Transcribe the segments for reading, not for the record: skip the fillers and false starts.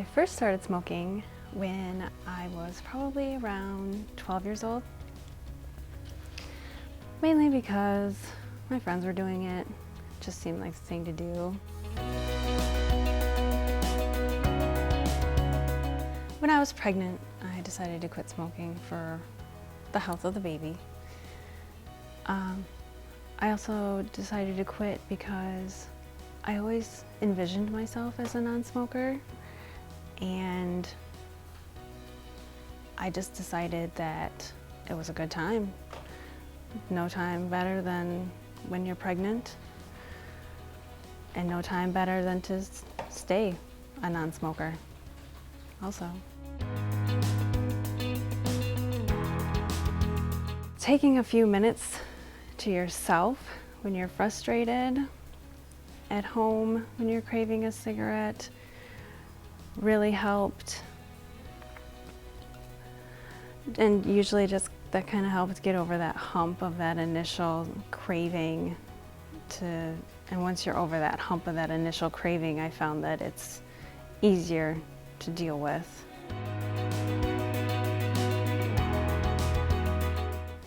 I first started smoking when I was probably around 12 years old. Mainly because my friends were doing it. It just seemed like the thing to do. When I was pregnant, I decided to quit smoking for the health of the baby. I also decided to quit because I always envisioned myself as a non-smoker, and I just decided that it was a good time. No time better than when you're pregnant, and no time better than to stay a non-smoker also. Taking a few minutes to yourself when you're frustrated, at home when you're craving a cigarette, really helped. And usually just that kind of helped get over that hump of that initial craving and once you're over that hump of that initial craving, I found that it's easier to deal with.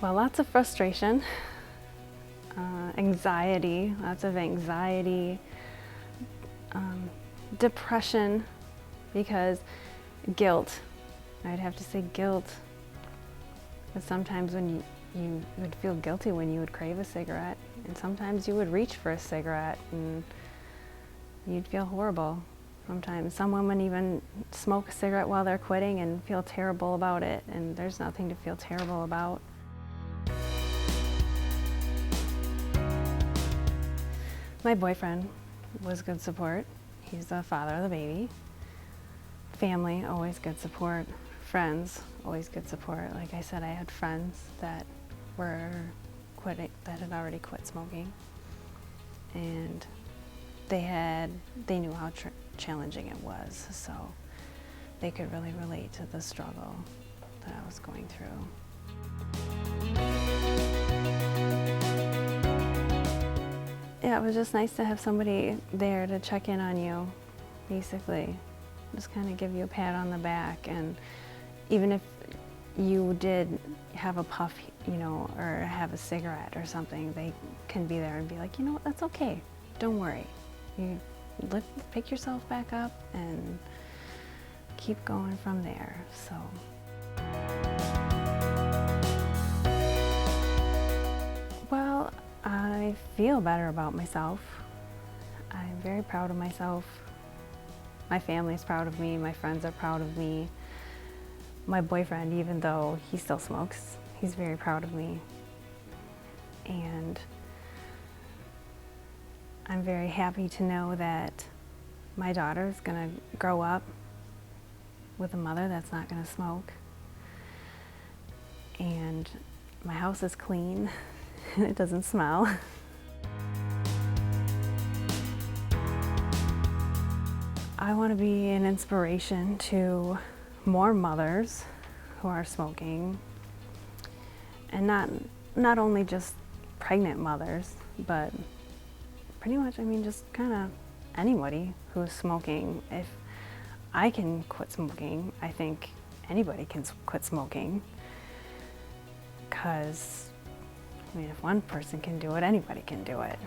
Well, lots of frustration, anxiety, lots of anxiety, depression, because guilt, I'd have to say guilt. But sometimes when you would feel guilty when you would crave a cigarette, and sometimes you would reach for a cigarette and you'd feel horrible. Sometimes some women even smoke a cigarette while they're quitting and feel terrible about it, and there's nothing to feel terrible about. My boyfriend was good support. He's the father of the baby. Family, always good support. Friends, always good support. Like I said, I had friends that were quitting, that had already quit smoking, and they knew how challenging it was, so they could really relate to the struggle that I was going through. Yeah, it was just nice to have somebody there to check in on you, basically. Just kind of give you a pat on the back, and even if you did have a puff, or have a cigarette or something, they can be there and be like, you know what, that's okay, don't worry. You pick yourself back up and keep going from there, so. Well, I feel better about myself. I'm very proud of myself. My family's proud of me, my friends are proud of me. My boyfriend, even though he still smokes, he's very proud of me. And I'm very happy to know that my daughter's gonna grow up with a mother that's not gonna smoke. And my house is clean, and it doesn't smell. I want to be an inspiration to more mothers who are smoking, and not only just pregnant mothers, but pretty much, just kind of anybody who is smoking. If I can quit smoking, I think anybody can quit smoking, because if one person can do it, anybody can do it.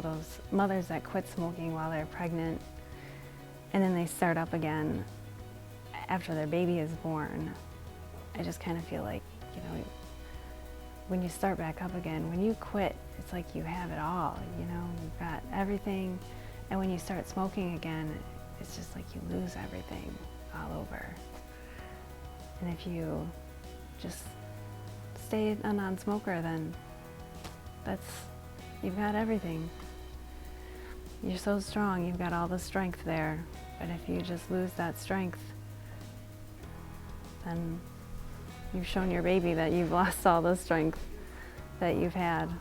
Those mothers that quit smoking while they're pregnant and then they start up again after their baby is born, I just kind of feel like, when you start back up again, when you quit, it's like you have it all, you've got everything, and when you start smoking again, it's just like you lose everything all over. And if you just stay a non-smoker, then you've got everything. You're so strong, you've got all the strength there. But if you just lose that strength, then you've shown your baby that you've lost all the strength that you've had.